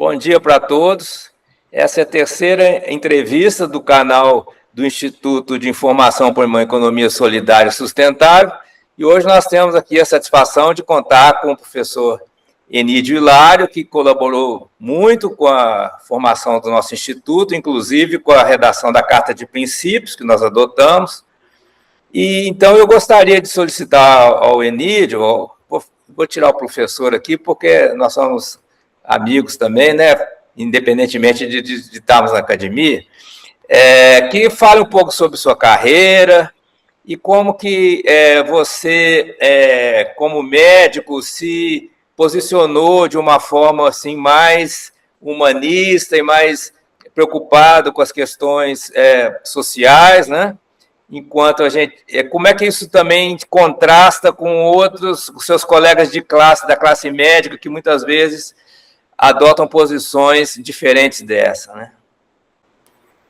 Bom dia para todos. Essa é a terceira entrevista do canal do Instituto de Informação para uma Economia Solidária e Sustentável. E hoje nós temos aqui a satisfação de contar com o professor Enídio Hilário, que colaborou muito com a formação do nosso instituto, inclusive com a redação da Carta de Princípios, que nós adotamos. E então eu gostaria de solicitar ao Enídio, vou tirar o professor aqui, porque nós somos amigos também, né? Independentemente de estarmos na academia, que fale um pouco sobre sua carreira e como que você, como médico, se posicionou de uma forma assim mais humanista e mais preocupado com as questões sociais, né? Enquanto a gente, como é que isso também contrasta com outros, com seus colegas de classe, da classe médica, que muitas vezes adotam posições diferentes dessa, né?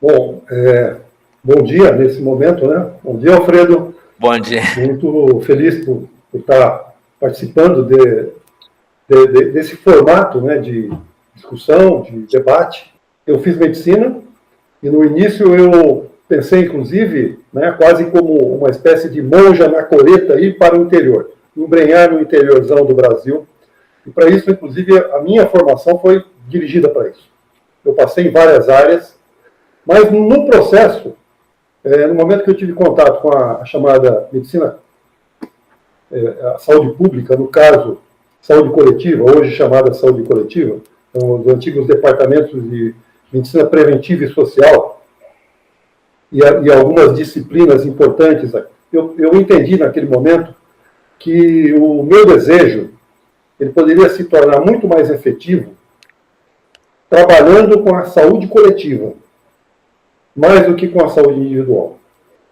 Bom, bom dia nesse momento, né? Bom dia, Alfredo. Bom dia. Muito feliz por estar participando desse formato, né, de discussão, de debate. Eu fiz medicina e no início eu pensei, inclusive, né, quase como uma espécie de monja na coleta, ir para o interior, embrenhar no interiorzão do Brasil. E para isso, inclusive, a minha formação foi dirigida para isso. Eu passei em várias áreas, mas no processo, no momento que eu tive contato com a chamada medicina, a saúde pública, no caso, saúde coletiva, hoje chamada saúde coletiva, então, os antigos departamentos de medicina preventiva e social, e algumas disciplinas importantes, eu entendi naquele momento que o meu desejo ele poderia se tornar muito mais efetivo trabalhando com a saúde coletiva, mais do que com a saúde individual.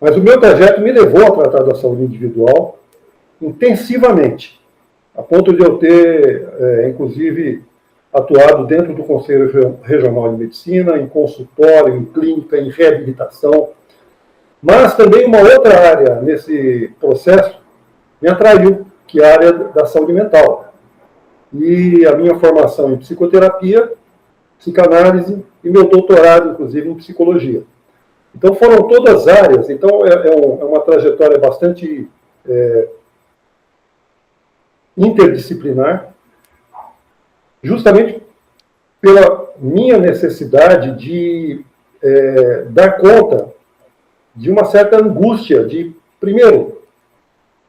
Mas o meu trajeto me levou a tratar da saúde individual intensivamente, a ponto de eu ter, inclusive, atuado dentro do Conselho Regional de Medicina, em consultório, em clínica, em reabilitação. Mas também uma outra área nesse processo me atraiu, que é a área da saúde mental. E a minha formação em psicoterapia, psicanálise e meu doutorado, inclusive, em psicologia. Então, foram todas áreas. Então, é uma trajetória bastante interdisciplinar, justamente pela minha necessidade de dar conta de uma certa angústia de, primeiro,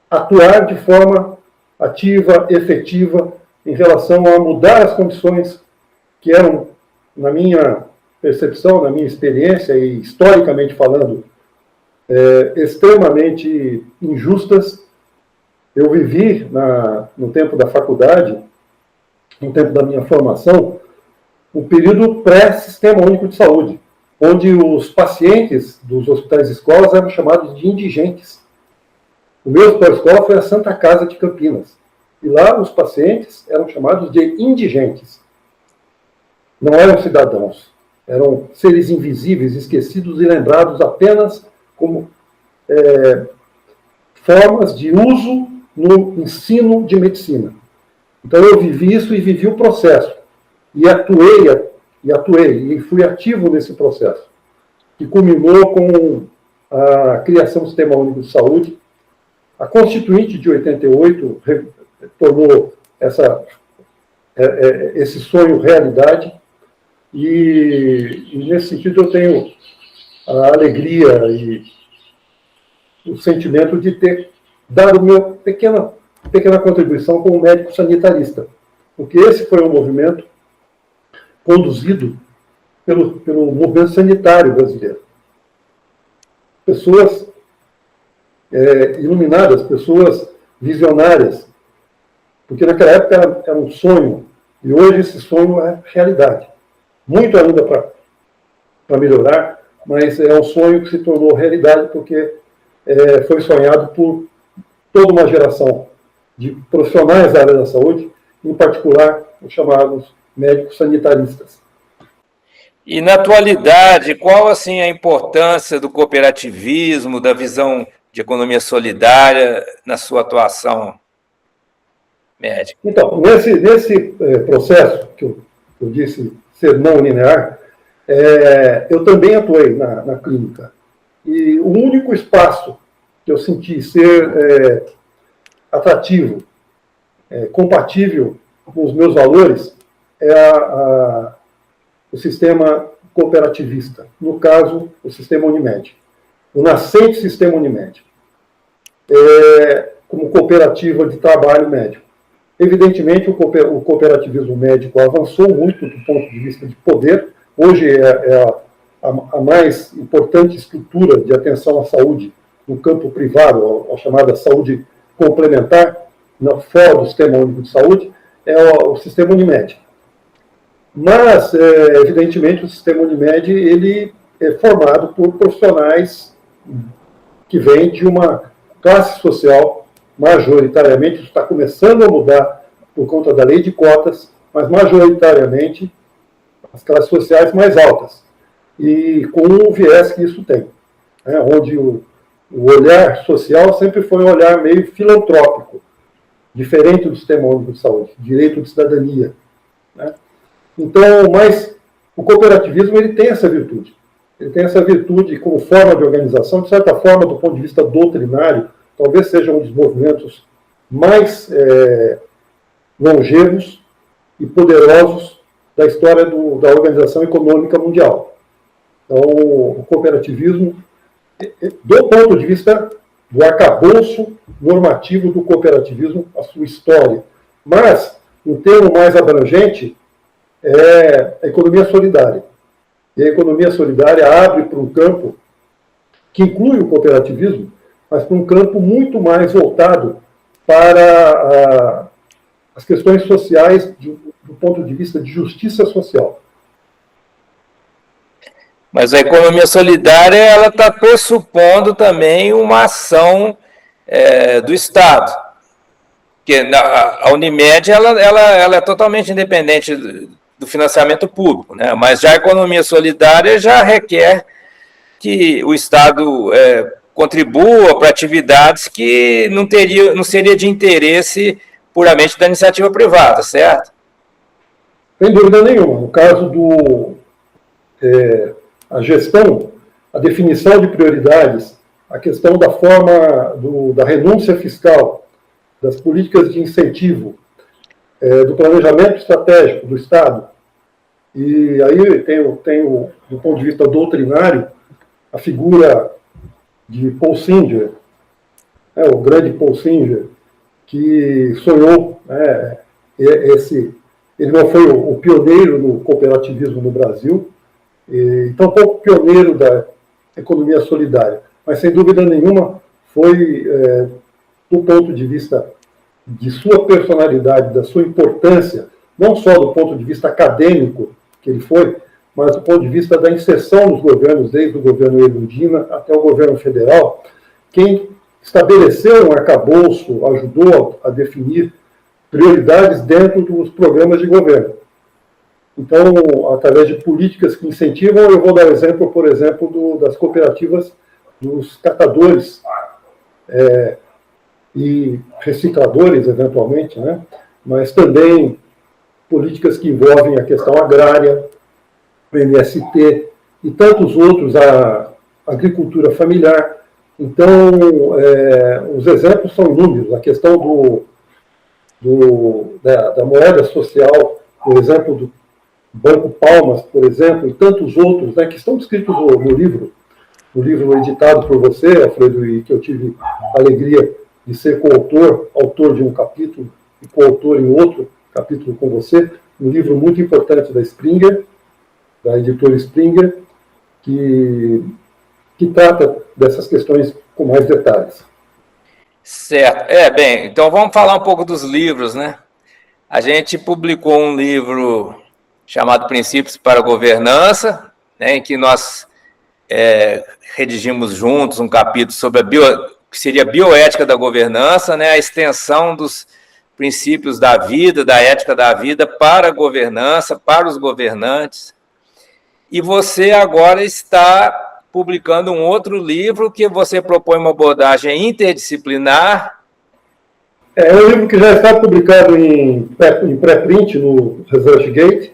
atuar de forma ativa, efetiva, em relação a mudar as condições que eram, na minha percepção, na minha experiência e historicamente falando, extremamente injustas. Eu vivi, no tempo da faculdade, no tempo da minha formação, um período pré-Sistema Único de Saúde, onde os pacientes dos hospitais e escolas eram chamados de indigentes. O meu hospital escola foi a Santa Casa de Campinas. E lá os pacientes eram chamados de indigentes. Não eram cidadãos. Eram seres invisíveis, esquecidos e lembrados apenas como formas de uso no ensino de medicina. Então eu vivi isso e vivi o processo. E atuei, e fui ativo nesse processo, que culminou com a criação do Sistema Único de Saúde. A Constituinte de 88 tornou esse sonho realidade, e nesse sentido eu tenho a alegria e o sentimento de ter dado minha pequena contribuição como médico sanitarista, porque esse foi um movimento conduzido pelo movimento sanitário brasileiro. Pessoas iluminadas, pessoas visionárias, porque naquela época era um sonho, e hoje esse sonho é realidade. Muito ainda para melhorar, mas é um sonho que se tornou realidade porque foi sonhado por toda uma geração de profissionais da área da saúde, em particular os chamados médicos sanitaristas. E na atualidade, qual assim a importância do cooperativismo, da visão de economia solidária na sua atuação médica? Então, nesse processo que eu disse ser não linear, eu também atuei na clínica. E o único espaço que eu senti ser atrativo, compatível com os meus valores, o sistema cooperativista, no caso, o sistema Unimed, o nascente sistema Unimed, como cooperativa de trabalho médico. Evidentemente, o cooperativismo médico avançou muito do ponto de vista de poder. Hoje é a mais importante estrutura de atenção à saúde no campo privado, a chamada saúde complementar, fora do Sistema Único de Saúde, é o sistema Unimed. Mas, evidentemente, o sistema Unimed ele é formado por profissionais que vêm de uma classe social, majoritariamente, isso está começando a mudar por conta da lei de cotas, mas majoritariamente as classes sociais mais altas, e com o viés que isso tem, né, onde o olhar social sempre foi um olhar meio filantrópico, diferente do Sistema Único de Saúde, direito de cidadania, né? Então, mas o cooperativismo ele tem essa virtude. Ele tem essa virtude como forma de organização, de certa forma, do ponto de vista doutrinário, talvez seja um dos movimentos mais longevos e poderosos da história da Organização Econômica Mundial. Então, o cooperativismo, do ponto de vista do arcabouço normativo do cooperativismo, a sua história. Mas, um termo mais abrangente, é a economia solidária. E a economia solidária abre para um campo que inclui o cooperativismo, mas para um campo muito mais voltado para as questões sociais do ponto de vista de justiça social. Mas a economia solidária ela está pressupondo também uma ação do Estado. Porque a Unimed ela é totalmente independente do financiamento público, né? Mas já a economia solidária já requer que o Estado contribua para atividades que não seria de interesse puramente da iniciativa privada, certo? Sem dúvida nenhuma. No caso a gestão, a definição de prioridades, a questão da forma da renúncia fiscal, das políticas de incentivo, do planejamento estratégico do Estado, e aí tem do ponto de vista doutrinário, a figura de Paul Singer, o grande Paul Singer, que sonhou, ele não foi o pioneiro no cooperativismo no Brasil, e tampouco pioneiro da economia solidária, mas sem dúvida nenhuma foi, do ponto de vista de sua personalidade, da sua importância, não só do ponto de vista acadêmico que ele foi, mas do ponto de vista da inserção nos governos, desde o governo Erundina até o governo federal, quem estabeleceu um arcabouço, ajudou a definir prioridades dentro dos programas de governo. Então, através de políticas que incentivam, eu vou dar exemplo, por exemplo, das cooperativas dos catadores e recicladores, eventualmente, né? Mas também políticas que envolvem a questão agrária, o MST e tantos outros, a agricultura familiar. Então, os exemplos são inúmeros. A questão da moeda social, por exemplo, do Banco Palmas, por exemplo, e tantos outros, né, que estão descritos no livro editado por você, Alfredo, e que eu tive a alegria de ser autor de um capítulo e coautor em outro capítulo com você, um livro muito importante da Springer, da editora Springer, que trata dessas questões com mais detalhes. Certo. Bem, então vamos falar um pouco dos livros, né? A gente publicou um livro chamado Princípios para a Governança, né, em que nós redigimos juntos um capítulo sobre que seria a bioética da governança, né, a extensão dos princípios da vida, da ética da vida para a governança, para os governantes. E você agora está publicando um outro livro que você propõe uma abordagem interdisciplinar. É um livro que já está publicado em pré-print no ResearchGate,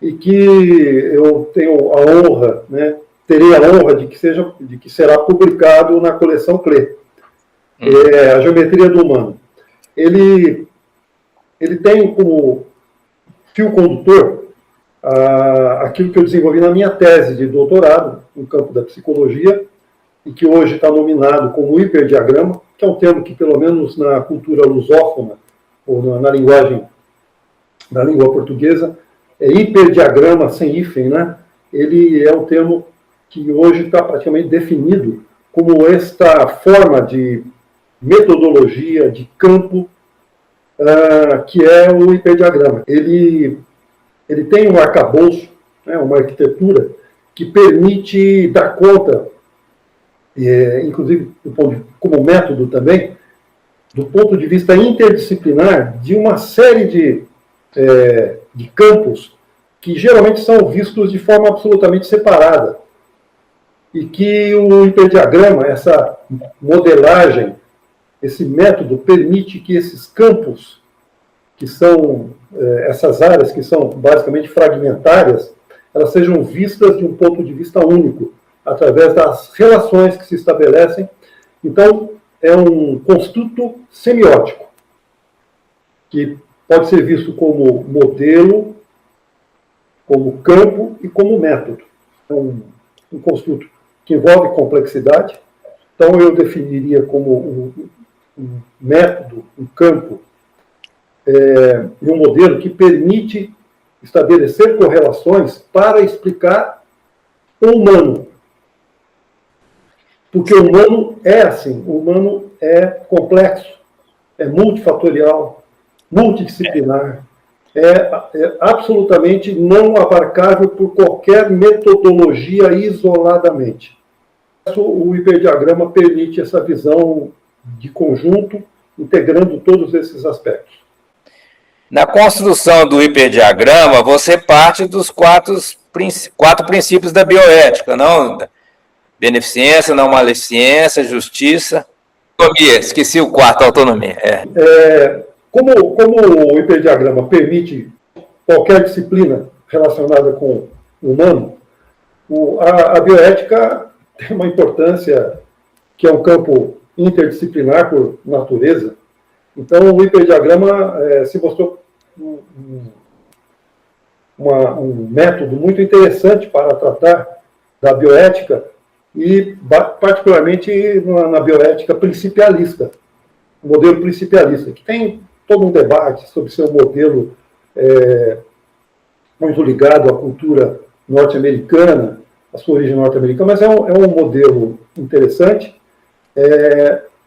e que eu tenho a honra, né, terei a honra de que será publicado na coleção CLE, a Geometria do Humano. Ele tem como fio condutor aquilo que eu desenvolvi na minha tese de doutorado no campo da psicologia, e que hoje está nominado como hiperdiagrama, que é um termo que, pelo menos na cultura lusófona, ou na linguagem da língua portuguesa, é hiperdiagrama sem hífen, né? Ele é um termo que hoje está praticamente definido como esta forma de metodologia, de campo, que é o hiperdiagrama. Ele tem um arcabouço, né, uma arquitetura, que permite dar conta, inclusive como método também, do ponto de vista interdisciplinar, de uma série de campos que geralmente são vistos de forma absolutamente separada. E que o hiperdiagrama, essa modelagem, esse método, permite que esses campos, que são essas áreas que são basicamente fragmentárias, elas sejam vistas de um ponto de vista único, através das relações que se estabelecem. Então, é um construto semiótico, que pode ser visto como modelo, como campo e como método. É um construto que envolve complexidade. Então, eu definiria como um método, um campo, e um modelo que permite estabelecer correlações para explicar o humano. Porque o humano é assim, o humano é complexo, é multifatorial, multidisciplinar, é absolutamente não abarcável por qualquer metodologia isoladamente. O hiperdiagrama permite essa visão de conjunto, integrando todos esses aspectos. Na construção do hiperdiagrama, você parte dos quatro princípios da bioética, não? Beneficência, não maleficência, justiça, autonomia. Esqueci o quarto, autonomia. Como o hiperdiagrama permite qualquer disciplina relacionada com o humano, a bioética tem uma importância que é um campo interdisciplinar por natureza. Então, o hiperdiagrama se mostrou um método muito interessante para tratar da bioética, e particularmente na bioética principialista, o modelo principialista, que tem todo um debate sobre seu modelo muito ligado à cultura norte-americana, à sua origem norte-americana, mas é um modelo interessante,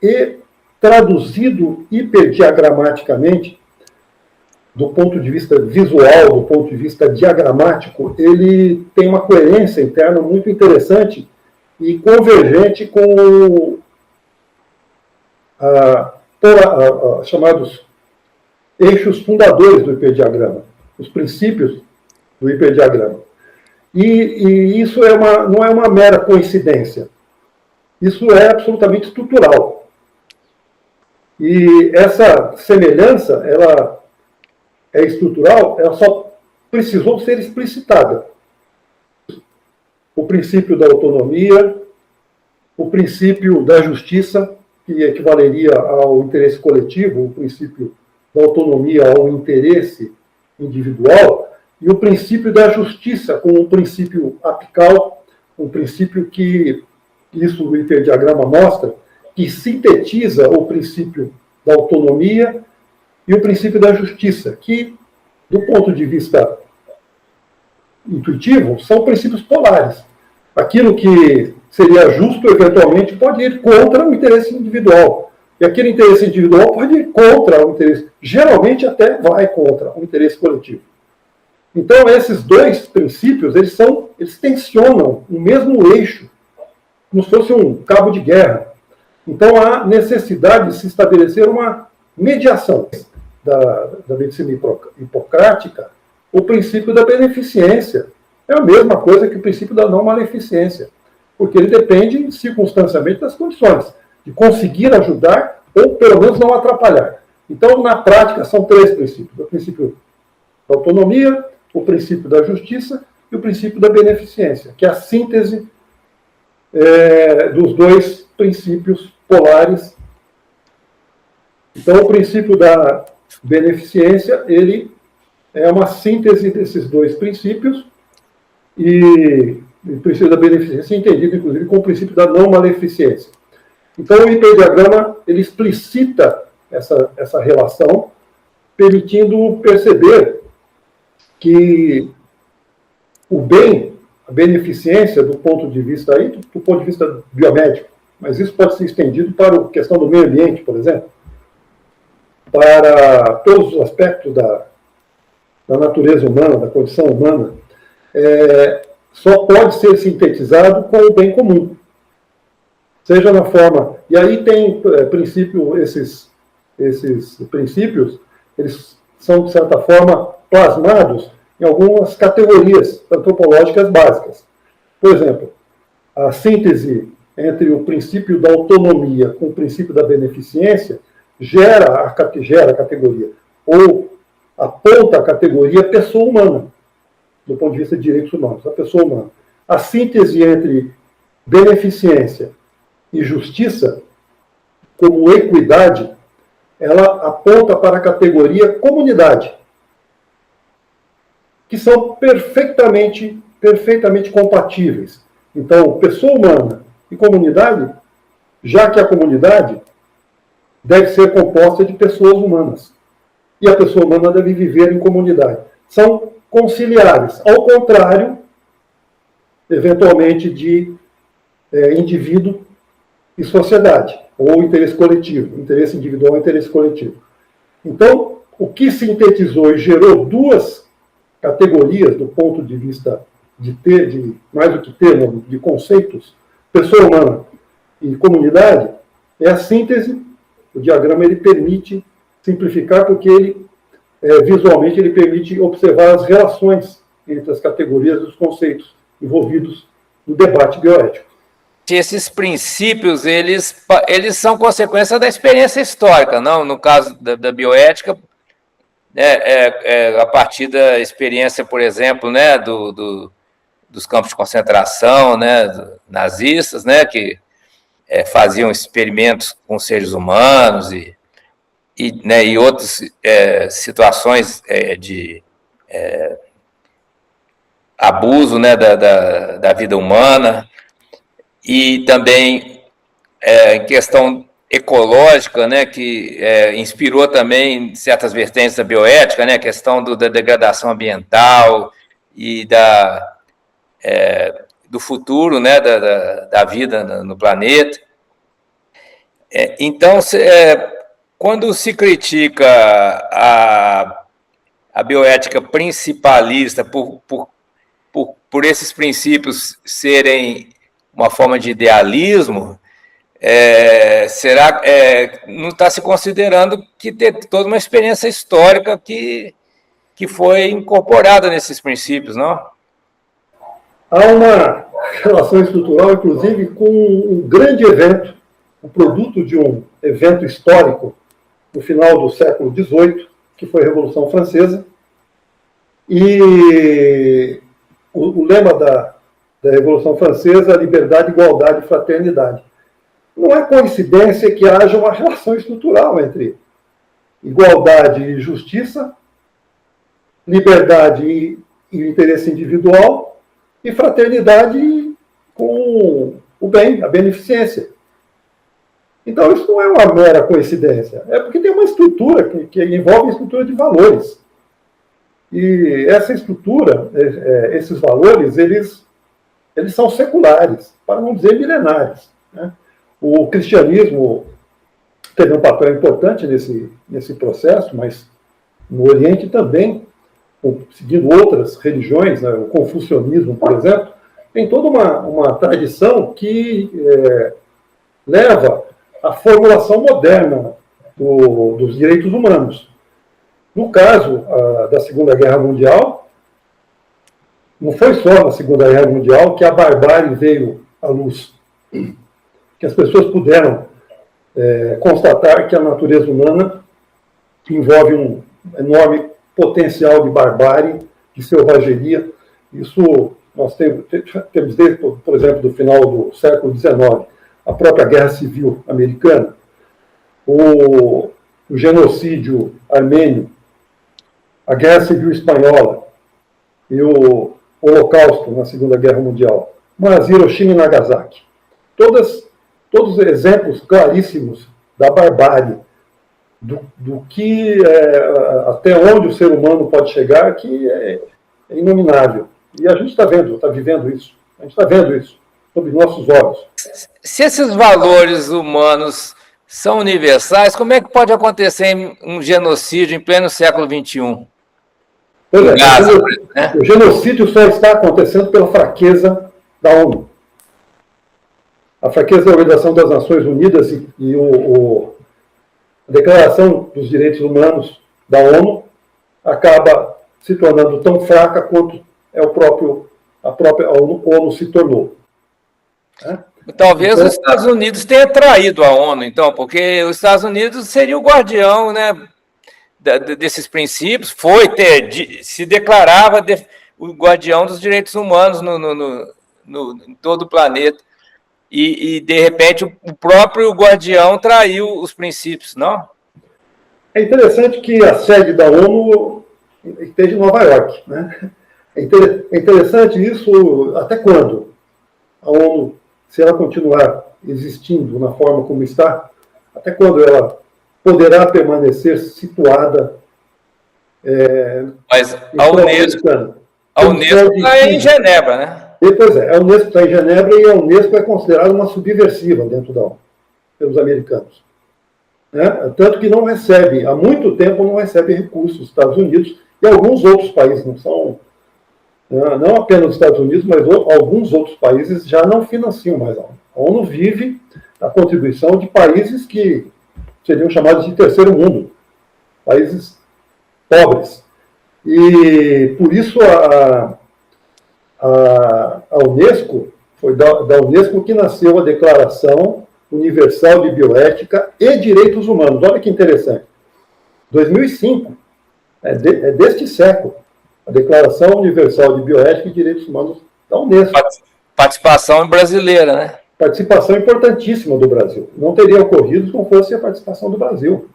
e traduzido hiperdiagramaticamente, do ponto de vista visual, do ponto de vista diagramático, ele tem uma coerência interna muito interessante e convergente com chamados eixos fundadores do hiperdiagrama, os princípios do hiperdiagrama. E isso não é uma mera coincidência. Isso é absolutamente estrutural. E essa semelhança, ela é estrutural, ela só precisou ser explicitada. O princípio da autonomia, o princípio da justiça, que equivaleria ao interesse coletivo, o princípio da autonomia ao interesse individual, e o princípio da justiça como um princípio apical, um princípio que, isso o hiperdiagrama mostra, que sintetiza o princípio da autonomia e o princípio da justiça, que, do ponto de vista intuitivo, são princípios polares. Aquilo que seria justo, eventualmente, pode ir contra o interesse individual. E aquele interesse individual pode ir contra o interesse, geralmente até vai contra o interesse coletivo. Então, esses dois princípios, eles tensionam o mesmo eixo, como se fosse um cabo de guerra. Então, há necessidade de se estabelecer uma mediação da medicina hipocrática, o princípio da beneficência. É a mesma coisa que o princípio da não maleficência, porque ele depende, circunstancialmente, das condições, de conseguir ajudar ou, pelo menos, não atrapalhar. Então, na prática, são três princípios. O princípio da autonomia, o princípio da justiça e o princípio da beneficência, que é a síntese dos dois princípios polares. Então, o princípio da beneficência, ele é uma síntese desses dois princípios, e o princípio da beneficência é entendido, inclusive, como o princípio da não maleficência. Então, o hiperdiagrama, ele explicita essa relação, permitindo perceber que o bem, a beneficência, do ponto de vista biomédico, mas isso pode ser estendido para a questão do meio ambiente, por exemplo, para todos os aspectos da natureza humana, da condição humana, só pode ser sintetizado com o bem comum. Seja na forma... E aí tem esses princípios, eles são, de certa forma, plasmados em algumas categorias antropológicas básicas. Por exemplo, a síntese entre o princípio da autonomia com o princípio da beneficência gera a categoria, ou aponta a categoria pessoa humana, do ponto de vista de direitos humanos, a pessoa humana. A síntese entre beneficência e justiça, como equidade, ela aponta para a categoria comunidade, que são perfeitamente compatíveis. Então, pessoa humana e comunidade, já que a comunidade deve ser composta de pessoas humanas, e a pessoa humana deve viver em comunidade. São conciliares, ao contrário, eventualmente, de indivíduo e sociedade, ou interesse coletivo, interesse individual e interesse coletivo. Então, o que sintetizou e gerou duas categorias do ponto de vista de mais do que termo, de conceitos, pessoa humana e comunidade, é a síntese. O diagrama ele permite simplificar porque ele, visualmente, ele permite observar as relações entre as categorias dos conceitos envolvidos no debate bioético. Esses princípios, eles são consequência da experiência histórica, não? No caso da bioética, a partir da experiência, por exemplo, né, dos campos de concentração, né, nazistas, né, que faziam experimentos com seres humanos e outras situações de abuso, né, da vida humana, e também em questão ecológica, né, que inspirou também certas vertentes da bioética, né, a questão da degradação ambiental e do futuro, né, da vida no planeta. Então, quando se critica a bioética principalista por esses princípios serem uma forma de idealismo, não está se considerando que tem toda uma experiência histórica que foi incorporada nesses princípios, não? Há uma relação estrutural, inclusive, com um grande evento, o produto de um evento histórico no final do século XVIII, que foi a Revolução Francesa. E o lema da Revolução Francesa é liberdade, igualdade e fraternidade. Não é coincidência que haja uma relação estrutural entre igualdade e justiça, liberdade e interesse individual, e fraternidade com o bem, a beneficência. Então, isso não é uma mera coincidência. É porque tem uma estrutura que envolve a estrutura de valores. E essa estrutura, esses valores, eles são seculares, para não dizer milenares, né? O cristianismo teve um papel importante nesse processo, mas no Oriente também, seguindo outras religiões, né, o confucionismo, por exemplo, tem toda uma tradição que leva à formulação moderna dos direitos humanos. No caso da Segunda Guerra Mundial, não foi só na Segunda Guerra Mundial que a barbárie veio à luz, que as pessoas puderam constatar que a natureza humana envolve um enorme potencial de barbárie de selvageria. Isso nós temos desde, por exemplo, do final do século XIX, a própria Guerra Civil Americana, o genocídio armênio, a Guerra Civil Espanhola e o Holocausto na Segunda Guerra Mundial, mas Hiroshima e Nagasaki. Todos exemplos claríssimos da barbárie, do que, até onde o ser humano pode chegar, que é inominável. E a gente está vendo, está vivendo isso. A gente está vendo isso sob nossos olhos. Se esses valores humanos são universais, como é que pode acontecer um genocídio em pleno século XXI? Pois é, Gaza, né? O genocídio só está acontecendo pela fraqueza da ONU. A fraqueza da Organização das Nações Unidas e a Declaração dos Direitos Humanos da ONU acaba se tornando tão fraca quanto a própria ONU se tornou. Né? Talvez os Estados Unidos tenha traído a ONU, então, porque os Estados Unidos seria o guardião, né, desses princípios, se declarava o guardião dos direitos humanos em todo o planeta. E, de repente, o próprio guardião traiu os princípios, não? É interessante que a sede da ONU esteja em Nova York. Né? É interessante isso até quando a ONU, se ela continuar existindo na forma como está, até quando ela poderá permanecer situada Mas a Unesco está em Genebra, né? Pois é, a Unesco está em Genebra e a Unesco é considerada uma subversiva dentro da ONU, pelos americanos. Né? Tanto que não recebe, há muito tempo não recebe recursos dos Estados Unidos e alguns outros países, não apenas os Estados Unidos, mas alguns outros países já não financiam mais a ONU. A ONU vive a contribuição de países que seriam chamados de terceiro mundo, países pobres. E por isso a Unesco, foi da Unesco que nasceu a Declaração Universal de Bioética e Direitos Humanos. Olha que interessante. 2005, é deste século, a Declaração Universal de Bioética e Direitos Humanos da Unesco. Participação brasileira, né? Participação importantíssima do Brasil. Não teria ocorrido se não fosse a participação do Brasil.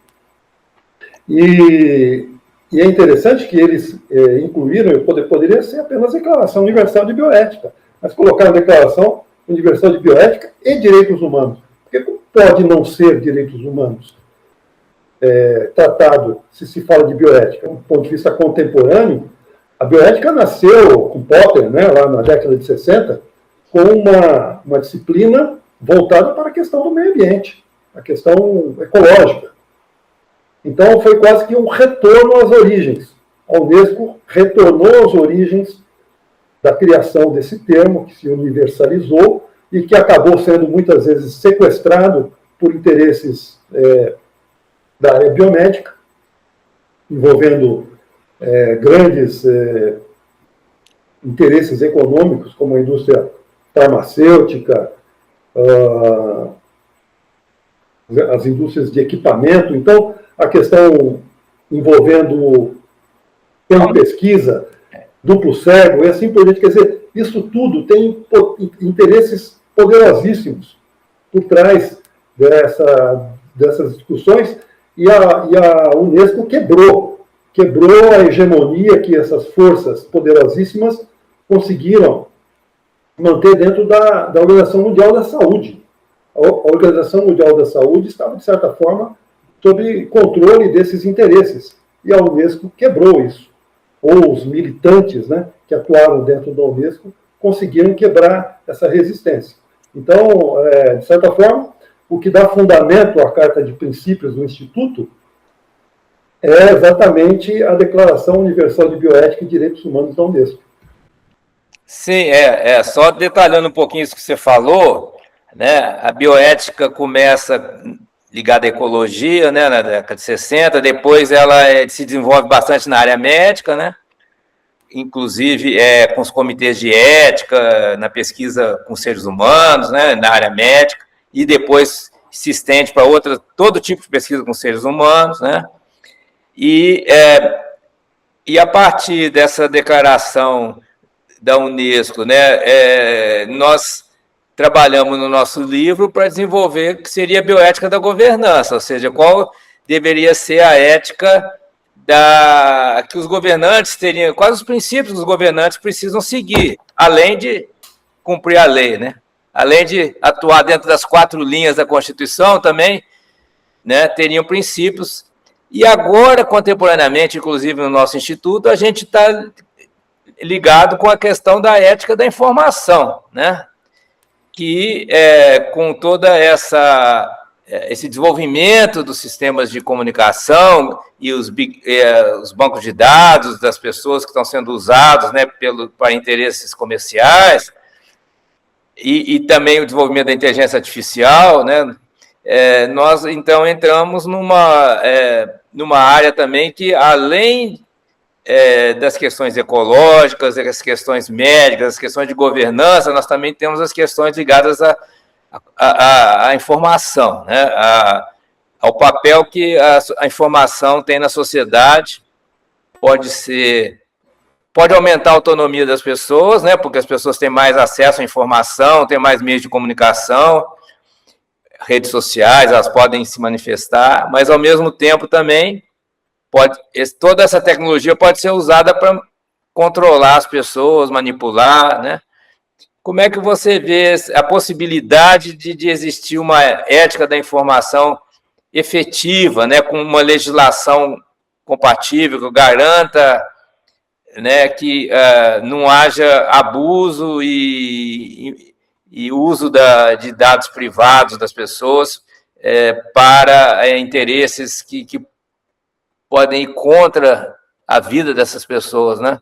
E é interessante que eles incluíram, poderia ser apenas a Declaração Universal de Bioética, mas colocaram a Declaração Universal de Bioética e Direitos Humanos. Porque pode não ser direitos humanos tratado, se fala de bioética, do ponto de vista contemporâneo. A bioética nasceu com Popper, né, lá na década de 60, com uma disciplina voltada para a questão do meio ambiente, a questão ecológica. Então, foi quase que um retorno às origens. A Unesco retornou às origens da criação desse termo, que se universalizou e que acabou sendo muitas vezes sequestrado por interesses da área biomédica, envolvendo grandes interesses econômicos, como a indústria farmacêutica, as indústrias de equipamento. Então, a questão envolvendo pesquisa, duplo cego e assim por diante. Quer dizer, isso tudo tem interesses poderosíssimos por trás dessas discussões e a Unesco quebrou a hegemonia que essas forças poderosíssimas conseguiram manter dentro da Organização Mundial da Saúde. A Organização Mundial da Saúde estava, de certa forma, sob controle desses interesses. E a Unesco quebrou isso. Ou os militantes, né, que atuaram dentro da Unesco conseguiram quebrar essa resistência. Então, de certa forma, o que dá fundamento à Carta de Princípios do Instituto é exatamente a Declaração Universal de Bioética e Direitos Humanos da Unesco. Sim, só detalhando um pouquinho isso que você falou, né, a bioética começa ligada à ecologia, né, na década de 60, depois ela se desenvolve bastante na área médica, né, inclusive com os comitês de ética, na pesquisa com seres humanos, né, na área médica, e depois se estende para todo tipo de pesquisa com seres humanos, né, e E a partir dessa declaração da Unesco, né, nós trabalhamos no nosso livro para desenvolver o que seria a bioética da governança, ou seja, qual deveria ser a ética que os governantes teriam, quais os princípios que os governantes precisam seguir, além de cumprir a lei, né? Além de atuar dentro das 4 linhas da Constituição, também, né, teriam princípios. E agora, contemporaneamente, inclusive no nosso instituto, a gente está ligado com a questão da ética da informação, né? Que com toda esse desenvolvimento dos sistemas de comunicação e os bancos de dados das pessoas que estão sendo usados, né, para interesses comerciais, e também o desenvolvimento da inteligência artificial, né, nós, então, entramos numa área também que, além das questões ecológicas, das questões médicas, das questões de governança, nós também temos as questões ligadas à informação, né? Ao papel que a informação tem na sociedade. Pode aumentar a autonomia das pessoas, né? Porque as pessoas têm mais acesso à informação, têm mais meios de comunicação, redes sociais, elas podem se manifestar, mas, ao mesmo tempo, também toda essa tecnologia pode ser usada para controlar as pessoas, manipular, né? Como é que você vê a possibilidade de existir uma ética da informação efetiva, né, com uma legislação compatível que garanta, né, que não haja abuso e uso de dados privados das pessoas para interesses que podem ir contra a vida dessas pessoas, né?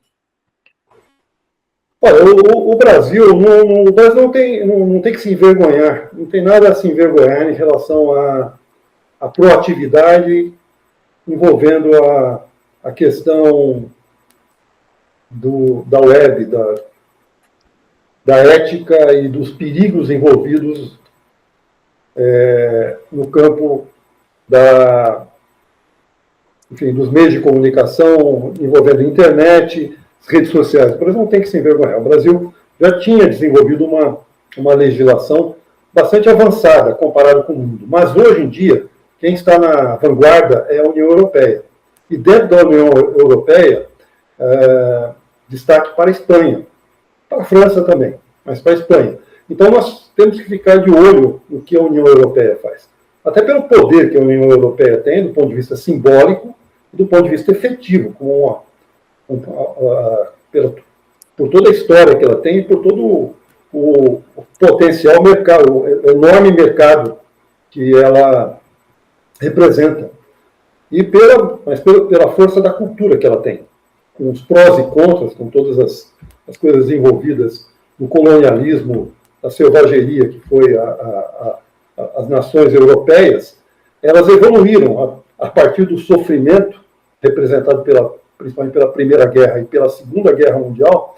Olha, o Brasil não tem que se envergonhar, não tem nada a se envergonhar em relação à proatividade envolvendo a questão da web, da ética e dos perigos envolvidos no campo dos meios de comunicação, envolvendo a internet, as redes sociais. O Brasil não tem que se envergonhar. O Brasil já tinha desenvolvido uma legislação bastante avançada comparado com o mundo. Mas, hoje em dia, quem está na vanguarda é a União Europeia. E dentro da União Europeia, destaque para a Espanha, para a França também, mas para a Espanha. Então, nós temos que ficar de olho no que a União Europeia faz. Até pelo poder que a União Europeia tem, do ponto de vista simbólico e do ponto de vista efetivo, por toda a história que ela tem e por todo o potencial mercado, o enorme mercado que ela representa. E pela força da cultura que ela tem, com os prós e contras, com todas as coisas envolvidas no colonialismo, a selvageria que foi as nações europeias, elas evoluíram a partir do sofrimento representado principalmente pela Primeira Guerra e pela Segunda Guerra Mundial.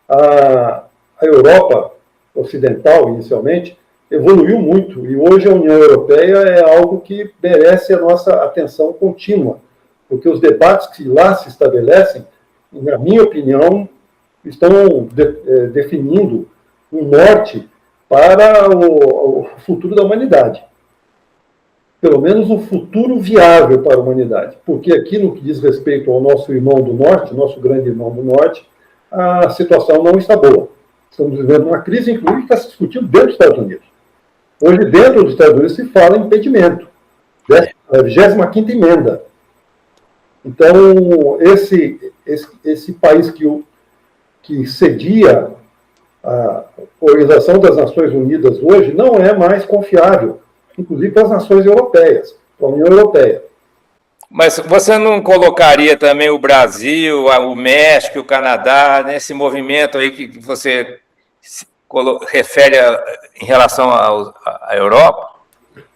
A Europa Ocidental, inicialmente, evoluiu muito, e hoje a União Europeia é algo que merece a nossa atenção contínua, porque os debates que lá se estabelecem, na minha opinião, estão definindo um norte para o futuro da humanidade. Pelo menos um futuro viável para a humanidade. Porque aqui, no que diz respeito ao nosso irmão do Norte, nosso grande irmão do Norte, a situação não está boa. Estamos vivendo uma crise, inclusive, que está se discutindo dentro dos Estados Unidos. Hoje, dentro dos Estados Unidos, se fala em impedimento. A 25ª emenda. Então, esse país que cedia a Organização das Nações Unidas hoje não é mais confiável, inclusive para as nações europeias, para a União Europeia. Mas você não colocaria também o Brasil, o México, o Canadá, nesse movimento aí que você refere em relação à Europa?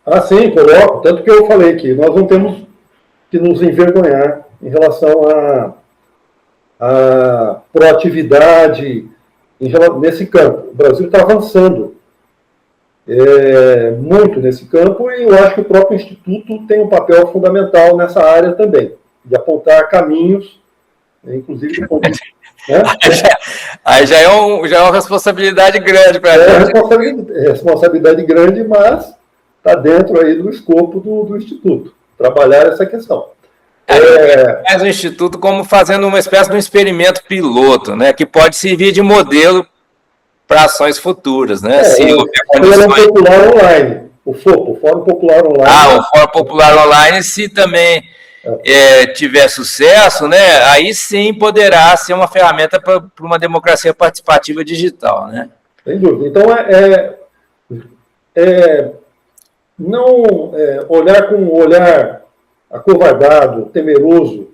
Ah, sim, coloco. Tanto que eu falei que nós não temos que nos envergonhar em relação à proatividade nesse campo. O Brasil está avançando muito nesse campo, e eu acho que o próprio Instituto tem um papel fundamental nessa área também, de apontar caminhos inclusive do ponto de vista... Né? Aí já é uma responsabilidade grande para a gente. Responsabilidade grande, mas está dentro aí do escopo do Instituto, trabalhar essa questão. Faz o Instituto como fazendo uma espécie de um experimento piloto, né, que pode servir de modelo para ações futuras, né? O Fórum Popular Online, o FOPO, o Fórum Popular Online. O Fórum Popular Online, se também tiver sucesso, né, aí sim poderá ser uma ferramenta para uma democracia participativa digital, né? Sem dúvida. Então, não olhar com um olhar acovardado, temeroso,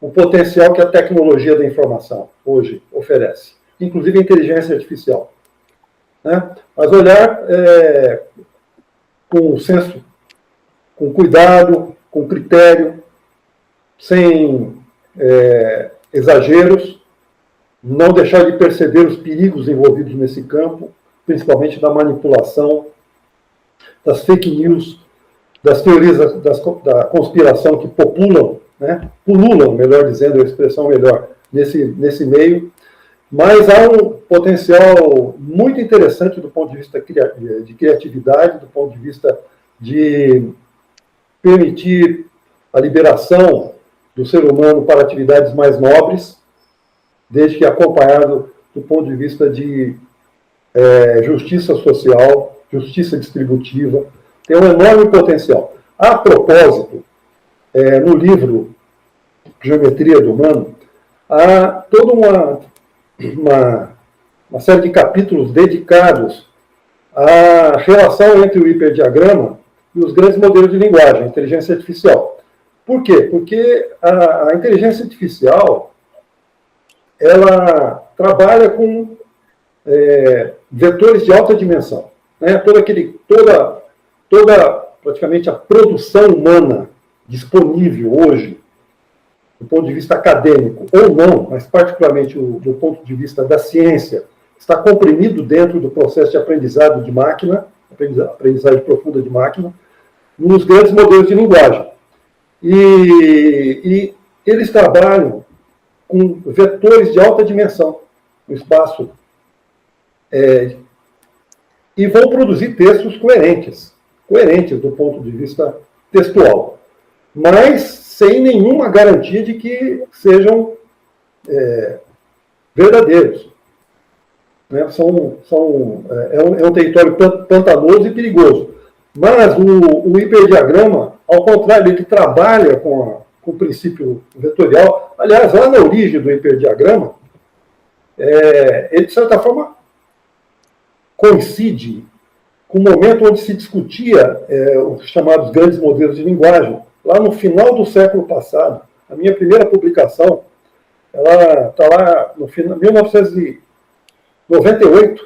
o potencial que a tecnologia da informação hoje oferece, inclusive a inteligência artificial. Né? Mas olhar com senso, com cuidado, com critério, sem exageros, não deixar de perceber os perigos envolvidos nesse campo, principalmente da manipulação, das fake news, das teorias da conspiração que pululam, melhor dizendo, a expressão melhor, nesse meio. Mas há um potencial muito interessante do ponto de vista de criatividade, do ponto de vista de permitir a liberação do ser humano para atividades mais nobres, desde que acompanhado do ponto de vista de justiça social, justiça distributiva, tem um enorme potencial. A propósito, no livro Geometria do Humano, há toda uma série de capítulos dedicados à relação entre o hiperdiagrama e os grandes modelos de linguagem, a inteligência artificial. Por quê? Porque a inteligência artificial ela trabalha com vetores de alta dimensão. Né? Toda praticamente a produção humana disponível hoje, do ponto de vista acadêmico, ou não, mas particularmente do ponto de vista da ciência, está comprimido dentro do processo de aprendizado de máquina, aprendizagem profunda de máquina, nos grandes modelos de linguagem. E eles trabalham com vetores de alta dimensão no espaço e vão produzir textos coerentes do ponto de vista textual, mas sem nenhuma garantia de que sejam verdadeiros. Né? É um território pantanoso e perigoso. Mas o hiperdiagrama, ao contrário, ele trabalha com o princípio vetorial. Aliás, lá na origem do hiperdiagrama, ele, de certa forma, coincide com o momento onde se discutia os chamados grandes modelos de linguagem. Lá no final do século passado, a minha primeira publicação, ela está lá no final, 1998,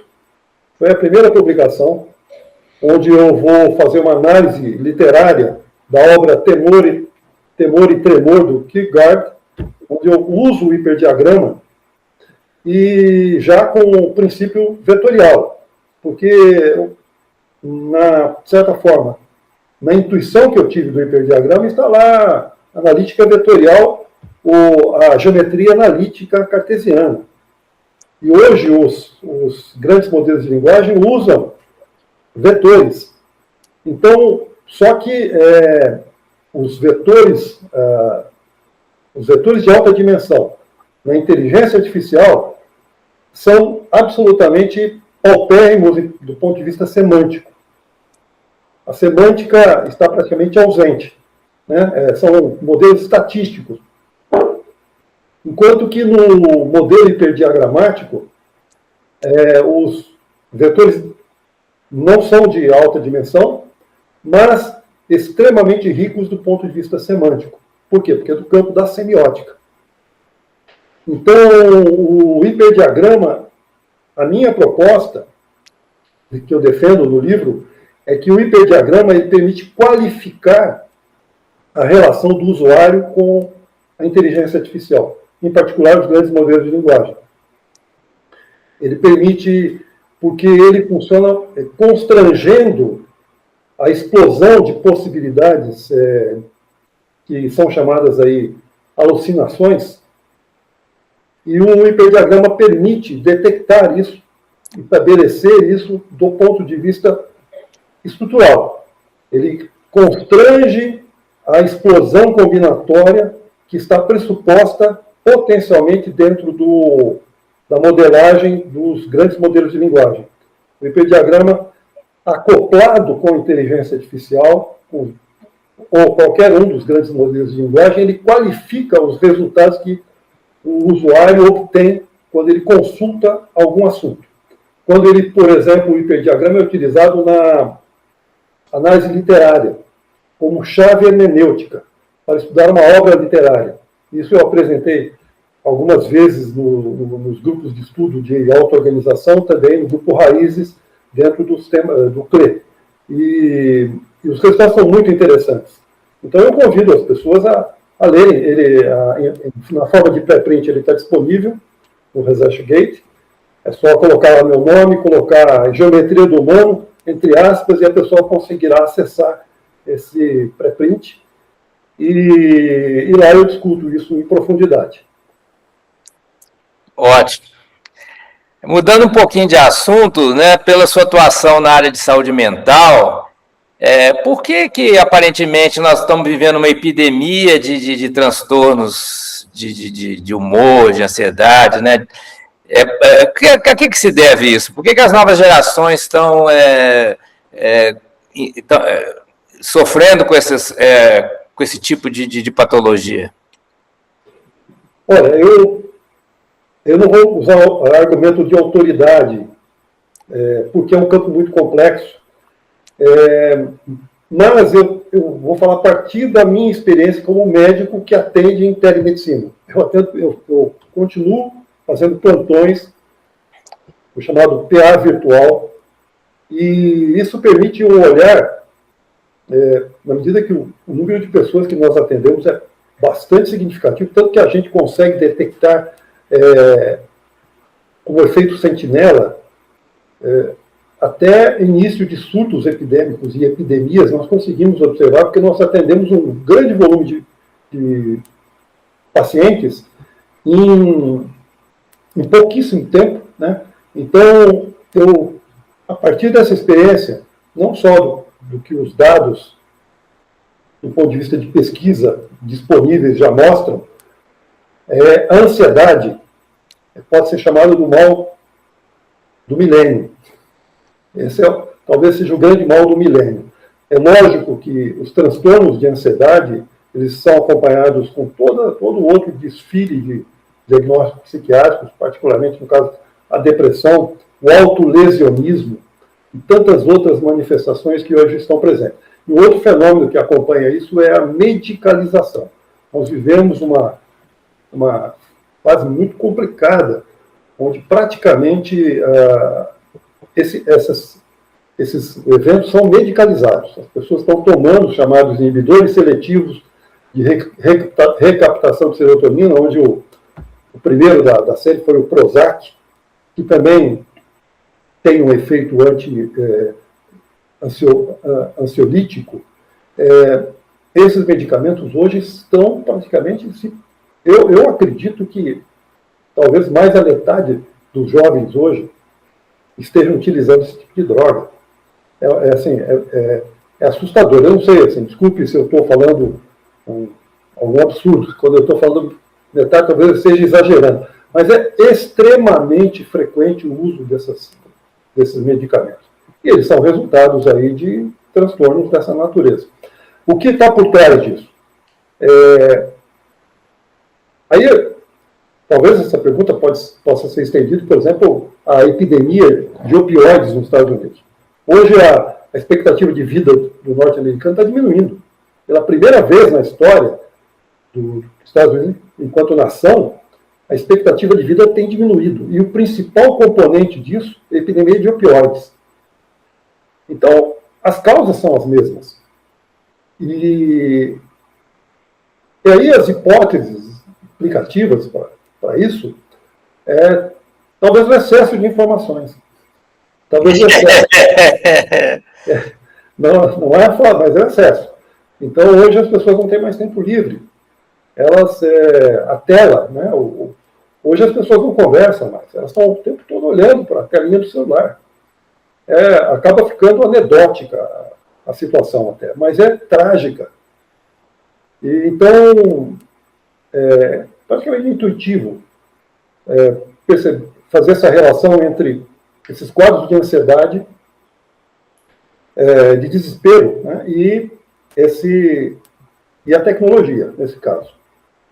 foi a primeira publicação, onde eu vou fazer uma análise literária da obra Temor e Tremor, do Kierkegaard, onde eu uso o hiperdiagrama e já com o princípio vetorial, porque, de certa forma, na intuição que eu tive do hiperdiagrama está lá a analítica vetorial ou a geometria analítica cartesiana. E hoje os grandes modelos de linguagem usam vetores. Então, só que os vetores de alta dimensão na inteligência artificial são absolutamente paupérrimos do ponto de vista semântico. A semântica está praticamente ausente. Né? São modelos estatísticos. Enquanto que no modelo hiperdiagramático, os vetores não são de alta dimensão, mas extremamente ricos do ponto de vista semântico. Por quê? Porque é do campo da semiótica. Então, o hiperdiagrama, a minha proposta, que eu defendo no livro, é que o hiperdiagrama ele permite qualificar a relação do usuário com a inteligência artificial, em particular os grandes modelos de linguagem. Ele permite, porque ele funciona constrangendo a explosão de possibilidades que são chamadas aí alucinações, E o hiperdiagrama permite detectar isso, estabelecer isso do ponto de vista estrutural. Ele constrange a explosão combinatória que está pressuposta potencialmente dentro da modelagem dos grandes modelos de linguagem. O hiperdiagrama, acoplado com inteligência artificial, ou qualquer um dos grandes modelos de linguagem, ele qualifica os resultados que o usuário obtém quando ele consulta algum assunto. Quando ele, por exemplo, o hiperdiagrama é utilizado na análise literária, como chave hermenêutica, para estudar uma obra literária. Isso eu apresentei algumas vezes nos grupos de estudo de auto-organização, também no grupo Raízes, dentro do CLE. E os resultados são muito interessantes. Então, eu convido as pessoas a lerem. Ele, na forma de pré-print, ele está disponível no ResearchGate. É só colocar lá meu nome, colocar a geometria do humano, entre aspas, e a pessoa conseguirá acessar esse pré-print. E lá eu discuto isso em profundidade. Ótimo. Mudando um pouquinho de assunto, né, pela sua atuação na área de saúde mental, por que aparentemente nós estamos vivendo uma epidemia de transtornos de humor, de ansiedade, né? A que se deve isso? Por que as novas gerações estão sofrendo com esse tipo de patologia? Olha, eu não vou usar o argumento de autoridade, porque é um campo muito complexo, mas eu vou falar a partir da minha experiência como médico que atende em telemedicina. Eu continuo fazendo plantões, o chamado PA virtual, e isso permite um olhar, na medida que o número de pessoas que nós atendemos é bastante significativo, tanto que a gente consegue detectar como efeito sentinela, até início de surtos epidêmicos e epidemias, nós conseguimos observar, porque nós atendemos um grande volume de pacientes em pouquíssimo tempo, né? Então, a partir dessa experiência, não só do que os dados, do ponto de vista de pesquisa, disponíveis já mostram, a ansiedade pode ser chamada do mal do milênio. Esse talvez seja o grande mal do milênio. É lógico que os transtornos de ansiedade, eles são acompanhados com todo outro desfile de diagnósticos psiquiátricos, particularmente no caso a depressão, o autolesionismo e tantas outras manifestações que hoje estão presentes. E outro fenômeno que acompanha isso é a medicalização. Nós vivemos uma fase muito complicada, onde praticamente esses eventos são medicalizados. As pessoas estão tomando os chamados inibidores seletivos de recaptação de serotonina, onde o primeiro da série foi o Prozac, que também tem um efeito ansiolítico. Esses medicamentos hoje estão praticamente... Eu acredito que talvez mais da metade dos jovens hoje estejam utilizando esse tipo de droga. É assustador. Eu não sei, assim, desculpe se eu estou falando algum absurdo. Quando eu estou falando metade, talvez eu esteja exagerando. Mas é extremamente frequente o uso desses medicamentos. E eles são resultados aí de transtornos dessa natureza. O que está por trás disso? Aí, talvez essa pergunta possa ser estendida, por exemplo, à epidemia de opioides nos Estados Unidos. Hoje, a expectativa de vida do norte-americano está diminuindo. Pela primeira vez na história dos Estados Unidos, enquanto nação, a expectativa de vida tem diminuído. E o principal componente disso é a epidemia de opioides. Então, as causas são as mesmas. E aí as hipóteses explicativas para isso talvez o excesso de informações. Talvez o excesso. Não é a forma, mas é o excesso. Então, hoje as pessoas não têm mais tempo livre. A tela, né, Hoje as pessoas não conversam mais, elas estão o tempo todo olhando para a telinha do celular. Acaba ficando anedótica a situação até, mas é trágica. E, então, praticamente intuitivo fazer essa relação entre esses quadros de ansiedade, de desespero, né, e a tecnologia, nesse caso.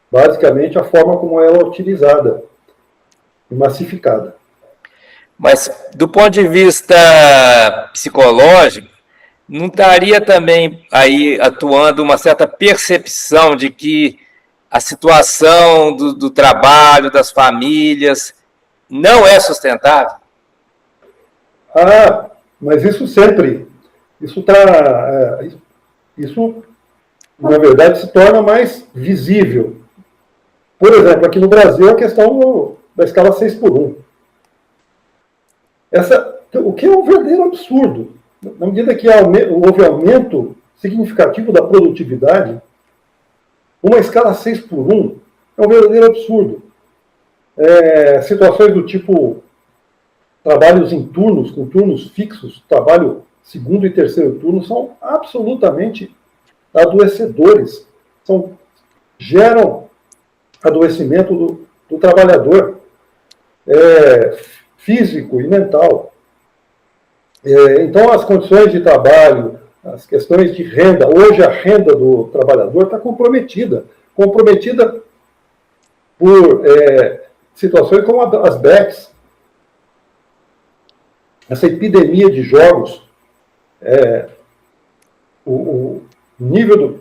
Basicamente, a forma como ela é utilizada e massificada. Mas, do ponto de vista psicológico, não estaria também aí atuando uma certa percepção de que a situação do trabalho, das famílias, não é sustentável? Mas isso sempre, isso na verdade se torna mais visível. Por exemplo, aqui no Brasil, a questão da escala 6x1. O que é um verdadeiro absurdo. Na medida que houve aumento significativo da produtividade, uma escala 6x1 é um verdadeiro absurdo. Situações do tipo trabalhos em turnos, com turnos fixos, trabalho segundo e terceiro turno, são absolutamente adoecedores. Geram adoecimento do trabalhador, físico e mental. Então, as condições de trabalho, as questões de renda, hoje a renda do trabalhador está comprometida por situações como as BECs, essa epidemia de jogos, o nível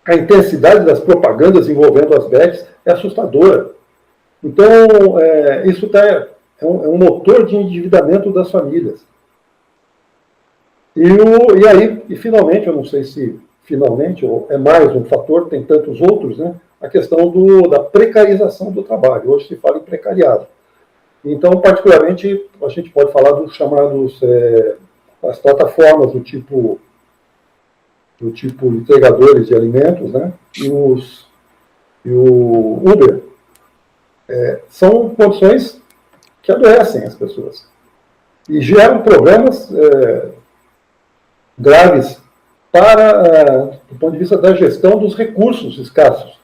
a intensidade das propagandas envolvendo as BECs é assustadora. Então, isso é um motor de endividamento das famílias. E finalmente, eu não sei se finalmente, ou é mais um fator, tem tantos outros, né? A questão da precarização do trabalho. Hoje se fala em precariado. Então, particularmente, a gente pode falar dos chamados, as plataformas do tipo entregadores de alimentos, né? E o Uber. São condições que adoecem as pessoas e geram problemas graves do ponto de vista da gestão dos recursos escassos,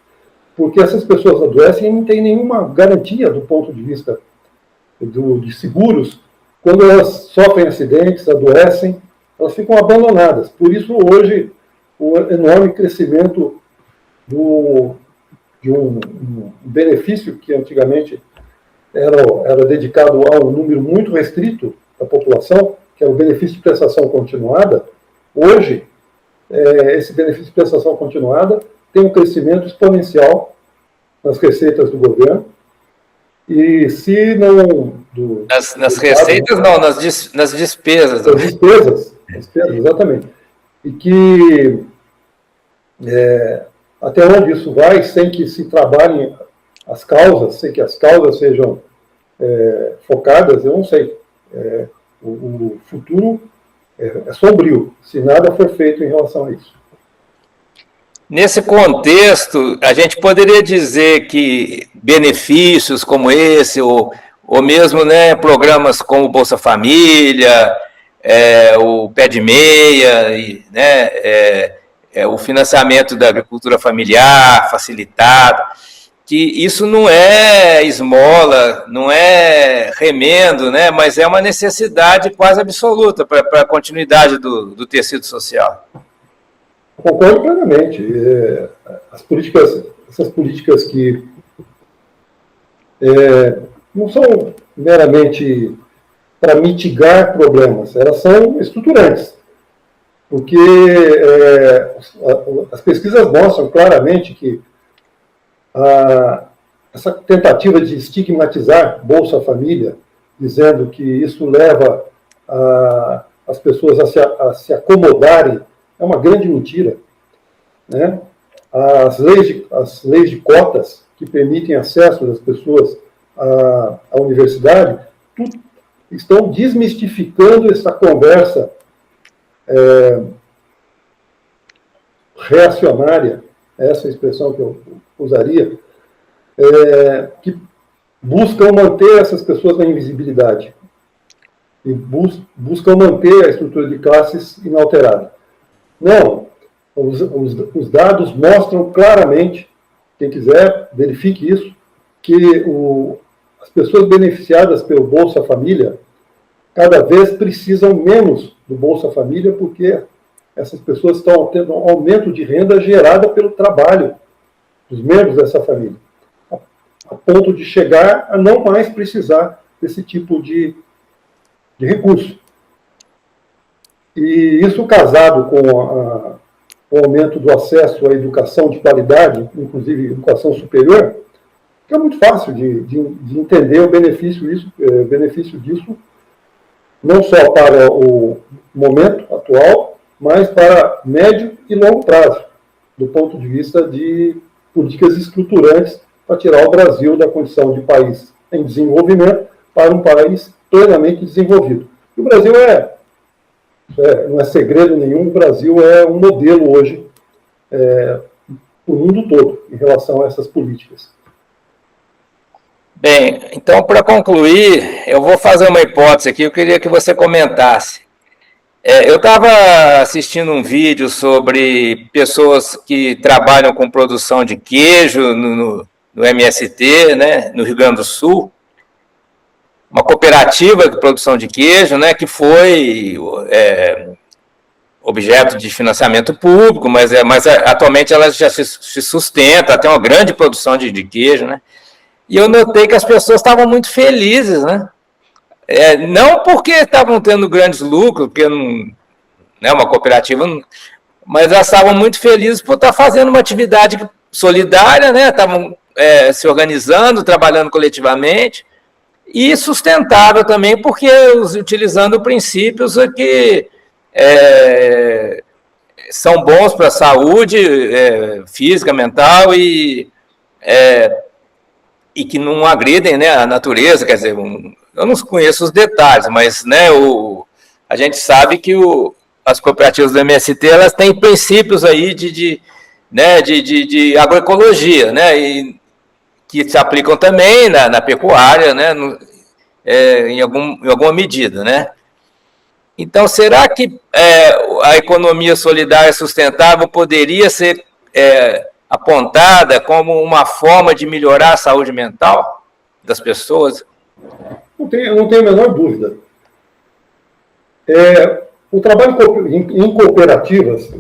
porque essas pessoas adoecem e não têm nenhuma garantia do ponto de vista de seguros. Quando elas sofrem acidentes, adoecem, elas ficam abandonadas. Por isso, hoje, o enorme crescimento de um benefício que antigamente era dedicado a um número muito restrito da população, que é o benefício de prestação continuada. Hoje, esse benefício de prestação continuada tem um crescimento exponencial nas receitas do governo. E se não... Nas receitas, não, nas despesas. Nas despesas, exatamente. E que até onde isso vai, sem que se trabalhem as causas, sem que as causas sejam focadas, eu não sei. O futuro é sombrio, se nada for feito em relação a isso. Nesse contexto, a gente poderia dizer que benefícios como esse, ou mesmo, né, programas como o Bolsa Família, o Pé de Meia, o financiamento da agricultura familiar facilitado, que isso não é esmola, não é remendo, né, mas é uma necessidade quase absoluta para a continuidade do tecido social. Concordo plenamente. Essas políticas que não são meramente para mitigar problemas, elas são estruturantes. Porque as pesquisas mostram claramente que essa tentativa de estigmatizar Bolsa Família, dizendo que isso leva as pessoas a se acomodarem, é uma grande mentira, né? As leis de cotas que permitem acesso das pessoas à universidade estão desmistificando essa conversa reacionária, essa expressão que eu usaria, que buscam manter essas pessoas na invisibilidade e buscam manter a estrutura de classes inalterada. Não, os dados mostram claramente, quem quiser, verifique isso, que as pessoas beneficiadas pelo Bolsa Família cada vez precisam menos do Bolsa Família, porque essas pessoas estão tendo um aumento de renda gerada pelo trabalho dos membros dessa família, a ponto de chegar a não mais precisar desse tipo de recurso. E isso casado com o aumento do acesso à educação de qualidade, inclusive educação superior, que é muito fácil de entender o benefício disso, não só para o momento atual, mas para médio e longo prazo, do ponto de vista de políticas estruturantes para tirar o Brasil da condição de país em desenvolvimento para um país plenamente desenvolvido. E o Brasil não é segredo nenhum, o Brasil é um modelo hoje no mundo todo em relação a essas políticas. Bem, então, para concluir, eu vou fazer uma hipótese aqui, eu queria que você comentasse. Eu estava assistindo um vídeo sobre pessoas que trabalham com produção de queijo no MST, né, no Rio Grande do Sul, uma cooperativa de produção de queijo, né, que foi objeto de financiamento público, mas atualmente ela já se sustenta, tem uma grande produção de queijo, né? E eu notei que as pessoas estavam muito felizes, né? Não porque estavam tendo grandes lucros, porque não é uma cooperativa, mas elas estavam muito felizes por estar fazendo uma atividade solidária, né? Estavam se organizando, trabalhando coletivamente, e sustentável também, porque utilizando princípios que são bons para a saúde física, mental e que não agridem, né, a natureza. Quer dizer, eu não conheço os detalhes, mas, né, a gente sabe que as cooperativas do MST, elas têm princípios aí de agroecologia, né, e que se aplicam também na pecuária, né, em alguma medida, né. Então, será que a economia solidária sustentável poderia ser apontada como uma forma de melhorar a saúde mental das pessoas? Não tenho a menor dúvida. O trabalho em cooperativas,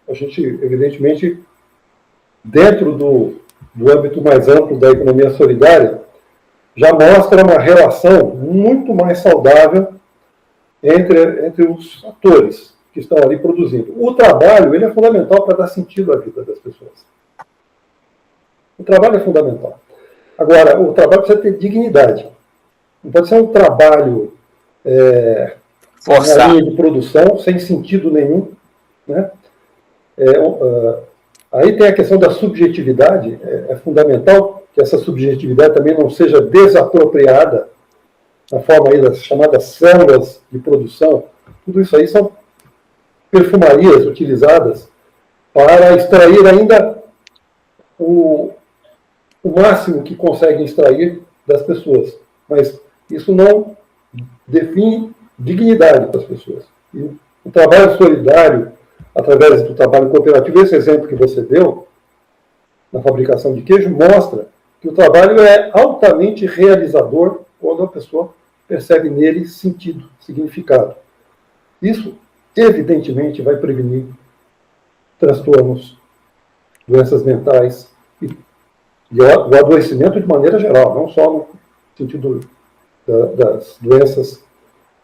a gente, evidentemente, dentro do âmbito mais amplo da economia solidária, já mostra uma relação muito mais saudável entre os atores que estão ali produzindo. O trabalho, ele é fundamental para dar sentido à vida das pessoas. O trabalho é fundamental. Agora, o trabalho precisa ter dignidade. Não pode ser um trabalho na linha de produção, sem sentido nenhum, né? Aí tem a questão da subjetividade. É fundamental que essa subjetividade também não seja desapropriada na forma aí das chamadas células de produção. Tudo isso aí são perfumarias utilizadas para extrair ainda o máximo que conseguem extrair das pessoas. Mas isso não define dignidade para as pessoas. E o trabalho solidário, através do trabalho cooperativo, esse exemplo que você deu, na fabricação de queijo, mostra que o trabalho é altamente realizador quando a pessoa percebe nele sentido, significado. Isso, evidentemente, vai prevenir transtornos, doenças mentais e o adoecimento de maneira geral, não só no sentido das doenças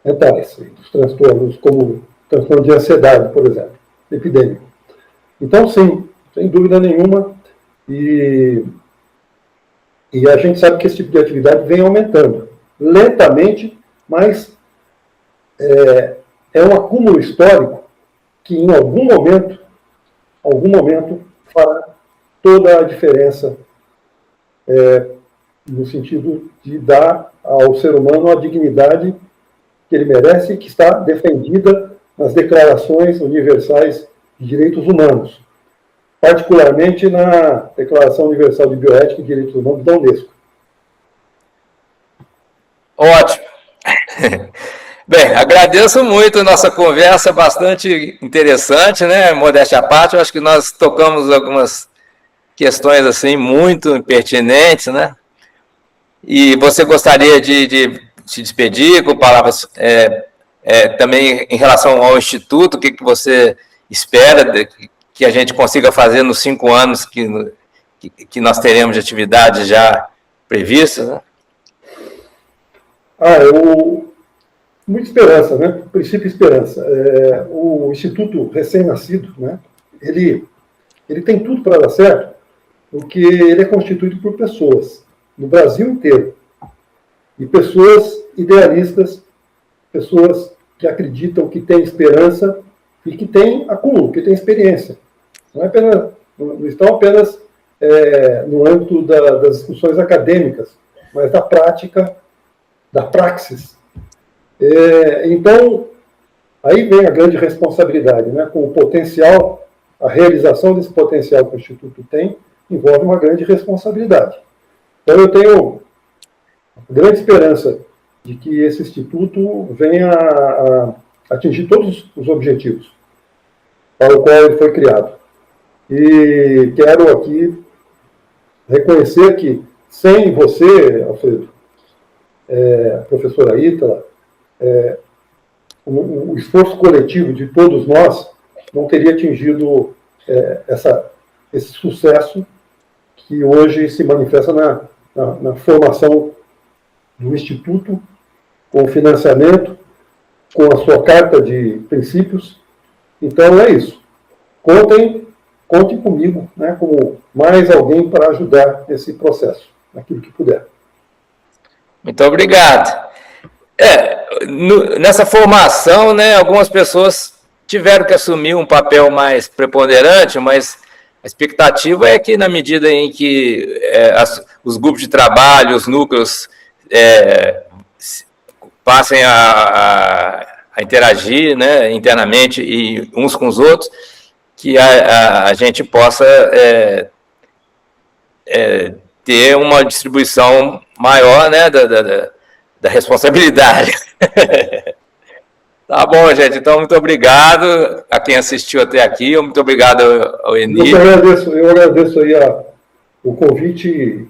mentais, dos transtornos como transtorno de ansiedade, por exemplo, epidêmico. Então, sim, sem dúvida nenhuma, e a gente sabe que esse tipo de atividade vem aumentando, lentamente, mas é um acúmulo histórico que em algum momento fará toda a diferença no sentido de dar ao ser humano a dignidade que ele merece e que está defendida nas declarações universais de direitos humanos, particularmente na Declaração Universal de Bioética e Direitos Humanos da Unesco. Ótimo. Bem, agradeço muito a nossa conversa, bastante interessante, né? Modéstia à parte, eu acho que nós tocamos algumas questões assim muito pertinentes, né? E você gostaria de se despedir com palavras também em relação ao Instituto, o que você espera que a gente consiga fazer nos 5 anos que nós teremos de atividade já prevista, né? Muita esperança, né? Princípio esperança. O Instituto recém-nascido, né? Ele tem tudo para dar certo, porque ele é constituído por pessoas, no Brasil inteiro. E pessoas idealistas, pessoas que acreditam, que têm esperança e que têm acúmulo, que têm experiência. Não estão apenas no âmbito das discussões acadêmicas, mas da prática, da praxis. Então, aí vem a grande responsabilidade, né? Com o potencial, a realização desse potencial que o Instituto tem, envolve uma grande responsabilidade. Então, eu tenho grande esperança de que esse Instituto venha a atingir todos os objetivos para o qual ele foi criado. E quero aqui reconhecer que, sem você, Alfredo, professora Ítala, o esforço coletivo de todos nós não teria atingido esse sucesso que hoje se manifesta na formação do Instituto, com o financiamento, com a sua carta de princípios. Então, é isso. Contem comigo, né, como mais alguém para ajudar nesse processo, naquilo que puder. Muito obrigado. Nessa formação, né, algumas pessoas tiveram que assumir um papel mais preponderante, mas a expectativa é que, na medida em que os grupos de trabalho, os núcleos passem a interagir, né, internamente e uns com os outros, que a gente possa ter uma distribuição maior, né, da responsabilidade. Tá bom, gente. Então, muito obrigado a quem assistiu até aqui. Muito obrigado ao Eni. Eu agradeço aí o convite